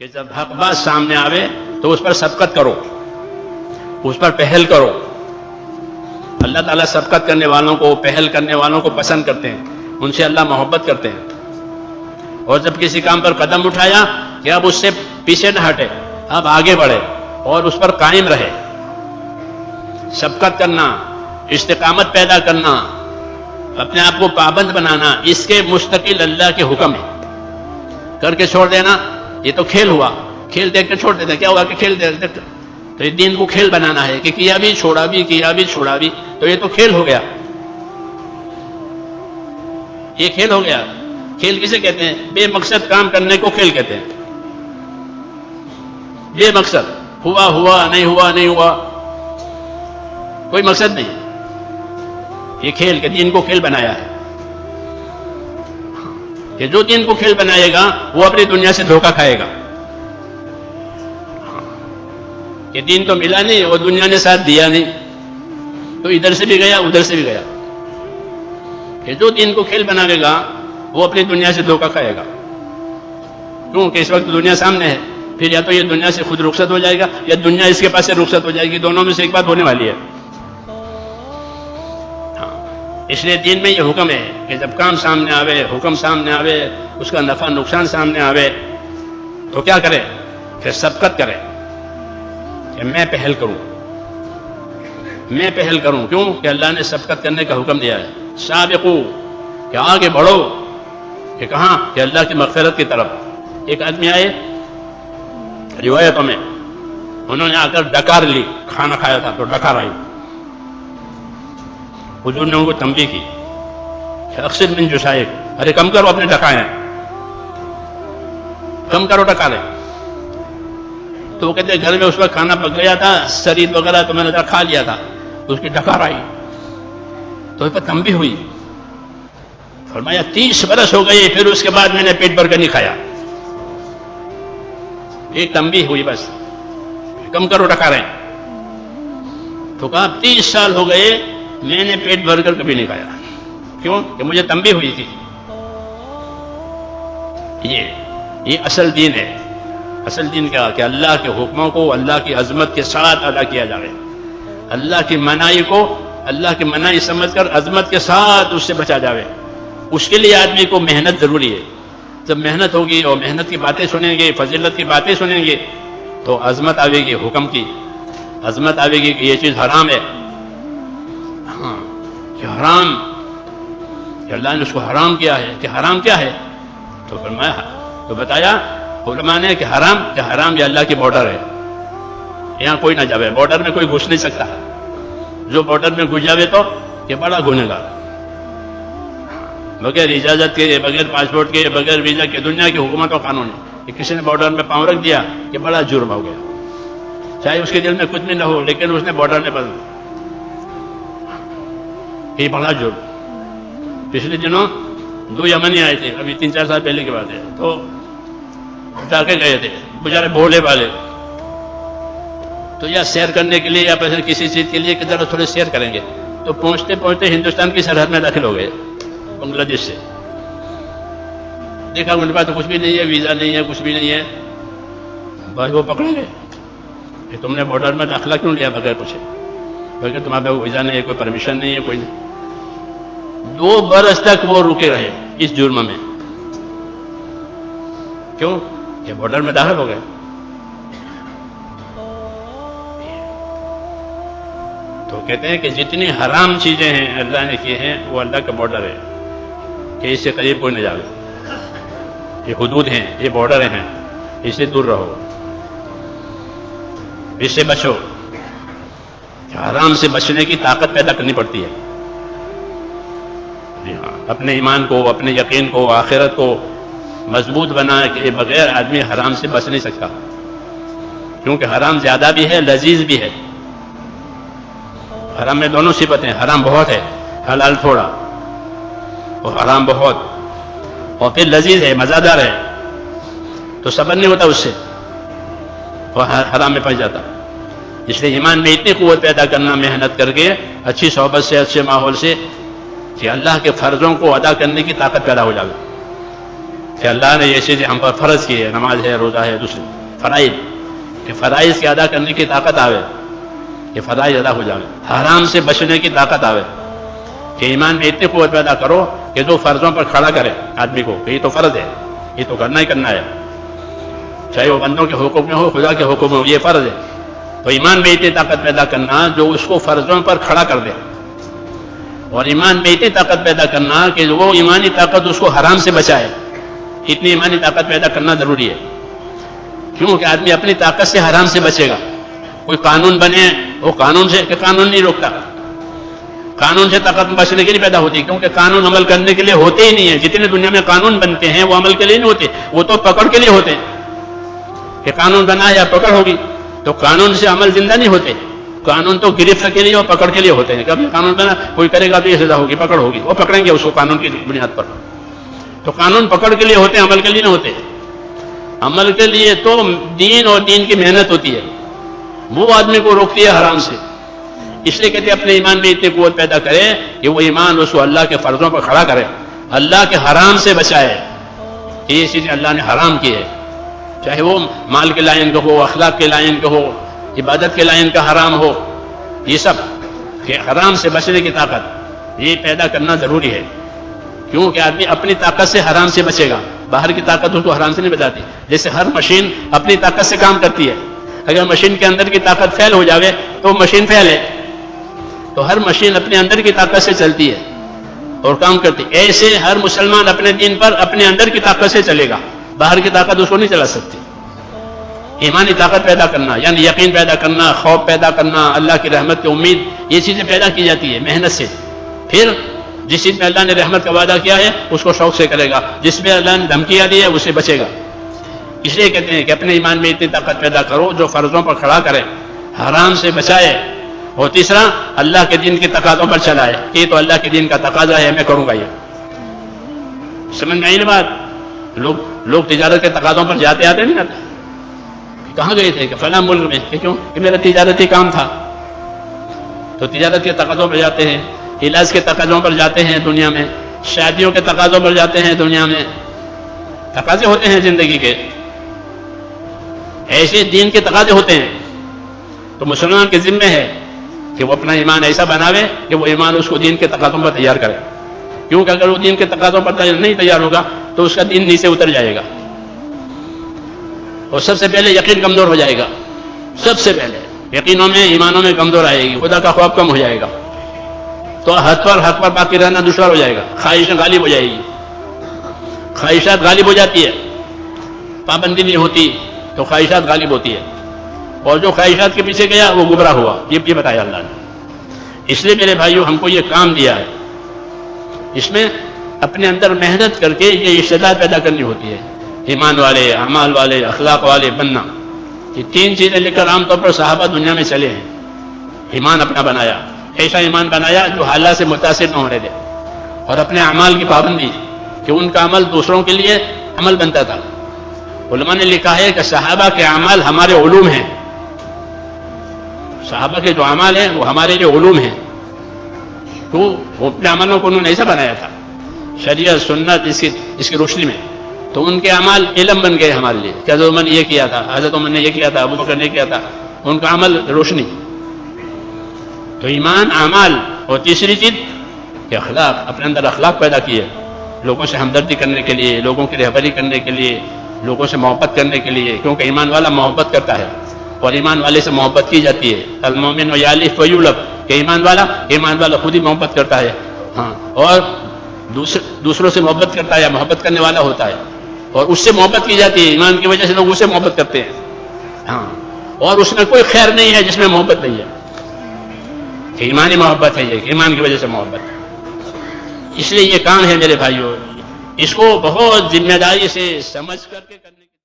کہ جب حق بات سامنے آوے تو اس پر سبقت کرو، اس پر پہل کرو. اللہ تعالیٰ سبقت کرنے والوں کو، پہل کرنے والوں کو پسند کرتے ہیں، ان سے اللہ محبت کرتے ہیں. اور جب کسی کام پر قدم اٹھایا کہ اب اس سے پیچھے نہ ہٹے، اب آگے بڑھے اور اس پر قائم رہے. سبقت کرنا، استقامت پیدا کرنا، اپنے آپ کو پابند بنانا، اس کے مستقل اللہ کے حکم ہے. کر کے چھوڑ دینا یہ تو کھیل ہوا، کھیل دیکھ کے چھوڑ دیتے. کیا ہوا کہ کھیل دیکھ، تو یہ دین کو کھیل بنانا ہے کہ کیا بھی چھوڑا بھی، کیا بھی چھوڑا بھی، تو یہ تو کھیل ہو گیا. یہ کھیل ہو گیا. کھیل کسے کہتے ہیں؟ بے مقصد کام کرنے کو کھیل کہتے ہیں. بے مقصد، ہوا ہوا، نہیں ہوا نہیں ہوا، کوئی مقصد نہیں. یہ کھیل کہ دین کو کھیل بنایا ہے. کہ جو دین کو کھیل بنائے گا وہ اپنی دنیا سے دھوکہ کھائے گا. کہ دین تو ملا نہیں اور دنیا نے ساتھ دیا نہیں، تو ادھر سے بھی گیا ادھر سے بھی گیا. کہ جو دین کو کھیل بنائے گا وہ اپنی دنیا سے دھوکہ کھائے گا. کیونکہ اس وقت دنیا سامنے ہے، پھر یا تو یہ دنیا سے خود رخصت ہو جائے گا یا دنیا اس کے پاس سے رخصت ہو جائے گی. دونوں میں سے ایک بات ہونے والی ہے. اس لیے دین میں یہ حکم ہے کہ جب کام سامنے آوے، حکم سامنے آوے، اس کا نفع نقصان سامنے آوے تو کیا کرے؟ کہ سبقت کرے کہ میں پہل کروں، میں پہل کروں. کیوں کہ اللہ نے سبقت کرنے کا حکم دیا ہے. سابقو کہ آگے بڑھو. کہ کہاں؟ کہ اللہ کی مغفرت کی طرف. ایک آدمی آئے روایتوں میں، انہوں نے آ کر ڈکار لی، کھانا کھایا تھا تو ڈکار آئی. حضور نے ان کو تنبیہ کی کہ اکثر من جسائک، ارے کم کرو اپنے ڈکائیں، کم کرو ڈکاریں. تو وہ کہتے ہیں گھر میں اس وقت کھانا پک گیا تھا، سرید وغیرہ تو میں نے کھا لیا تھا، تو اس کی ڈکار آئی. تو اس پر تنبیہ ہوئی. فرمایا 30 برس ہو گئے، پھر اس کے بعد میں نے پیٹ بھر کر نہیں کھایا. ایک تنبیہ ہوئی بس، کم کرو ڈکاریں. تو کہا 30 سال ہو گئے میں نے پیٹ بھر کر کبھی نہیں کھایا. کیوں؟ کہ مجھے تنبیہ ہوئی تھی. یہ اصل دین ہے. اصل دین کیا؟ کہ اللہ کے حکموں کو اللہ کی عظمت کے ساتھ ادا کیا جائے. اللہ کی منائی کو اللہ کی منائی سمجھ کر عظمت کے ساتھ اس سے بچا جائے. اس کے لیے آدمی کو محنت ضروری ہے. جب محنت ہوگی اور محنت کی باتیں سنیں گے، فضیلت کی باتیں سنیں گے، تو عظمت آئے گی حکم کی. عظمت آئے گی کہ یہ چیز حرام ہے. ہاں کہ حرام، کہ اللہ نے اس کو حرام کیا ہے. کہ حرام کیا ہے؟ تو فرمایا، تو بتایا علماء نے کہ حرام یہ اللہ کی بارڈر ہے. یہاں کوئی نہ جاوے، بارڈر میں کوئی گھس نہیں سکتا. جو بارڈر میں گھس جاوے تو یہ بڑا گنہگار، بغیر اجازت کے، بغیر پاسپورٹ کے، بغیر ویزا کے، دنیا کی حکومت و قانون ہے کہ کسی نے بارڈر میں پاؤں رکھ دیا کہ بڑا جرم ہو گیا. چاہے اس کے دل میں کچھ بھی نہ ہو، لیکن اس نے بارڈر میں بدل یہ بڑا جرم. پچھلے دنوں 2 یمنی آئے تھے، ابھی 3-4 سال پہلے کی بات ہے. تو جا کے گئے تھے بیچارے بھولے والے. تو یا سیر کرنے کے لیے یا کسی چیز کے لیے کہ ذرا تھوڑے سیر کریں گے، تو پہنچتے پہنچتے ہندوستان کی سرحد میں داخل ہو گئے بنگلہ دیش سے. دیکھا ان کے پاس تو کچھ بھی نہیں ہے، ویزا نہیں ہے، کچھ بھی نہیں ہے. بھائی وہ پکڑیں گے کہ تم نے بارڈر میں داخلہ کیوں لیا بغیر پوچھے، بلکہ تمہارے پاس ویزا نہیں ہے، کوئی پرمیشن نہیں ہے، کوئی نہیں. 2 برس تک وہ رکے رہے اس جرم میں. کیوں؟ کہ بارڈر میں داخل ہو گئے. تو کہتے ہیں کہ جتنی حرام چیزیں ہیں اللہ نے کی ہیں وہ اللہ کا بارڈر ہے، کہ اس سے قریب کوئی نہ جاوے. یہ حدود ہیں، یہ بارڈر ہیں، اس سے دور رہو، اس سے بچو. حرام سے بچنے کی طاقت پیدا کرنی پڑتی ہے. اپنے ایمان کو، اپنے یقین کو، آخرت کو مضبوط بنا کے بغیر آدمی حرام سے بچ نہیں سکتا. کیونکہ حرام زیادہ بھی ہے، لذیذ بھی ہے. حرام میں دونوں صفتیں، حرام بہت ہے، حلال تھوڑا. اور حرام بہت اور پھر لذیذ ہے، مزیدار ہے، تو صبر نہیں ہوتا اس سے اور حرام میں پھنس جاتا. اس لیے ایمان میں اتنی قوت پیدا کرنا محنت کر کے، اچھی صحبت سے، اچھے ماحول سے، کہ اللہ کے فرضوں کو ادا کرنے کی طاقت پیدا ہو جائے. کہ اللہ نے یہ چیزیں ہم پر فرض کی ہے، نماز ہے، روزہ ہے، دوسری فرائض، کہ فرائض کی ادا کرنے کی طاقت آوے، کہ فرائض ادا ہو جائے، حرام سے بچنے کی طاقت آوے، کہ ایمان میں اتنی قوت پیدا کرو کہ جو فرضوں پر کھڑا کرے آدمی کو کہ یہ تو فرض ہے، یہ تو کرنا ہی کرنا ہے، چاہے وہ بندوں کے حقوق میں ہو، خدا کے حقوق میں ہو، یہ فرض ہے۔ تو ایمان میں اتنی طاقت پیدا کرنا جو اس کو فرضوں پر کھڑا کر دے، اور ایمان میں اتنی طاقت پیدا کرنا کہ وہ ایمانی طاقت اس کو حرام سے بچائے، اتنی ایمانی طاقت پیدا کرنا ضروری ہے۔ کیونکہ آدمی اپنی طاقت سے حرام سے بچے گا۔ کوئی قانون بنے، وہ قانون سے کہ قانون نہیں روکتا، قانون سے طاقت بچنے کے لیے پیدا ہوتی ہے، کیونکہ قانون عمل کرنے کے لیے ہوتے ہی نہیں ہیں۔ جتنے دنیا میں قانون بنتے ہیں وہ عمل کے لیے نہیں ہوتے، وہ تو پکڑ کے لیے ہوتے ہیں کہ قانون بنا یا پکڑ ہوگی، تو قانون سے عمل زندہ نہیں ہوتے۔ قانون تو گرفت کے لیے اور پکڑ کے لیے ہوتے ہیں۔ کبھی قانون بنا کوئی کرے گا تو یہ سزا ہوگی، پکڑ ہوگی، وہ پکڑیں گے اس کو قانون کی بنیاد پر۔ تو قانون پکڑ کے لیے ہوتے ہیں، عمل کے لیے نہیں ہوتے۔ عمل کے لیے تو دین اور دین کی محنت ہوتی ہے، وہ آدمی کو روکتی ہے حرام سے۔ اس لیے کہتے ہیں اپنے ایمان میں اتنی قوت پیدا کرے کہ وہ ایمان اس کو اللہ کے فرضوں پر کھڑا کرے، اللہ کے حرام سے بچائے کہ یہ چیزیں اللہ نے حرام کی ہے، چاہے وہ مال کے لائن کا ہو، اخلاق کے لائن کا ہو، عبادت کے لائن کا حرام ہو، یہ سب کہ حرام سے بچنے کی طاقت یہ پیدا کرنا ضروری ہے۔ کیونکہ آدمی اپنی طاقت سے حرام سے بچے گا، باہر کی طاقت اس کو حرام سے نہیں بچاتی۔ جیسے ہر مشین اپنی طاقت سے کام کرتی ہے، اگر مشین کے اندر کی طاقت فیل ہو جاوے تو مشین فیل ہے، تو ہر مشین اپنے اندر کی طاقت سے چلتی ہے اور کام کرتی ہے۔ ایسے ہر مسلمان اپنے دین پر اپنے اندر کی طاقت سے چلے گا، باہر کی طاقت اس کو نہیں چلا سکتی۔ ایمانی طاقت پیدا کرنا یعنی یقین پیدا کرنا، خوف پیدا کرنا، اللہ کی رحمت کی امید، یہ چیزیں پیدا کی جاتی ہے محنت سے۔ پھر جس چیز میں اللہ نے رحمت کا وعدہ کیا ہے اس کو شوق سے کرے گا، جس میں اللہ نے دھمکیاں دی ہے اسے بچے گا۔ اس لیے کہتے ہیں کہ اپنے ایمان میں اتنی طاقت پیدا کرو جو فرضوں پر کھڑا کرے، حرام سے بچائے، اور تیسرا اللہ کے دین کے تقاضوں پر چلائے کہ یہ تو اللہ کے دین کا تقاضا ہے، میں کروں گا۔ یہ سمجھ میں آئی بات؟ لوگ تجارت کے تقاضوں پر جاتے آتے نہیں آتے، کہاں گئے تھے کہ فلاں ملک میں، کہ کیوں کہ میرا تجارتی کام تھا، تو تجارت کے تقاضوں پر جاتے ہیں، علاج کے تقاضوں پر جاتے ہیں دنیا میں، شادیوں کے تقاضوں پر جاتے ہیں دنیا میں، تقاضے ہوتے ہیں زندگی کے، ایسے دین کے تقاضے ہوتے ہیں۔ تو مسلمان کے ذمہ ہے کہ وہ اپنا ایمان ایسا بناوے کہ وہ ایمان اس کو دین کے تقاضوں پر تیار کرے، کیونکہ اگر وہ دین کے تقاضوں پر نہیں تیار ہوگا تو اس کا دین نیچے اتر جائے گا، اور سب سے پہلے یقین کمزور ہو جائے گا، سب سے پہلے یقینوں میں ایمانوں میں کمزور آئے گی، خدا کا خوف کم ہو جائے گا، تو حق پر باقی رہنا دشوار ہو جائے گا، خواہشیں غالب ہو جائے گی، خواہشات غالب ہو جاتی ہے، پابندی نہیں ہوتی تو خواہشات غالب ہوتی ہے، اور جو خواہشات کے پیچھے گیا وہ گمراہ ہوا، یہ بتایا اللہ نے۔ اس لیے میرے بھائیوں ہم کو یہ کام دیا ہے، اس میں اپنے اندر محنت کر کے یہ استعداد پیدا کرنی ہوتی ہے، ایمان والے، اعمال والے، اخلاق والے بننا۔ یہ تین چیزیں لے کر عام طور پر صحابہ دنیا میں چلے ہیں۔ ایمان اپنا بنایا، ایسا ایمان بنایا جو حالات سے متاثر نہ ہونے دے، اور اپنے اعمال کی پابندی کہ ان کا عمل دوسروں کے لیے عمل بنتا تھا۔ علماء نے لکھا ہے کہ صحابہ کے اعمال ہمارے علوم ہیں، صحابہ کے جو اعمال ہیں وہ ہمارے لیے علوم ہیں، تو وہ اپنے عملوں کو انہوں نے ایسا بنایا تھا، شریعت سنت اس کی روشنی میں، تو ان کے اعمال علم بن گئے ہمارے لیے کہ حضرت عمر نے یہ کیا تھا، حضرت عمر نے یہ کیا تھا، ابو بکر نے کیا تھا، ان کا عمل روشنی۔ تو ایمان، اعمال، اور تیسری چیز کہ اخلاق، اپنے اندر اخلاق پیدا کیے، لوگوں سے ہمدردی کرنے کے لیے، لوگوں کی رہبری کرنے کے لیے، لوگوں سے محبت کرنے کے لیے، کیونکہ ایمان والا محبت کرتا ہے، اور ایمان والے سے محبت کی جاتی ہے۔ المومن یالف ویولف، کہ ایمان والا خود ہی محبت کرتا ہے، ہاں، اور دوسروں سے محبت کرتا ہے، محبت کرنے والا ہوتا ہے، اور اس سے محبت کی جاتی ہے۔ ایمان کی وجہ سے لوگ اس سے محبت کرتے ہیں، ہاں، اور اس میں کوئی خیر نہیں ہے جس میں محبت نہیں ہے، کہ ایمانی محبت ہے، یہ ایمان کی وجہ سے محبت۔ اس لیے یہ کام ہے میرے بھائیوں، اس کو بہت ذمہ داری سے سمجھ کر کے کرنے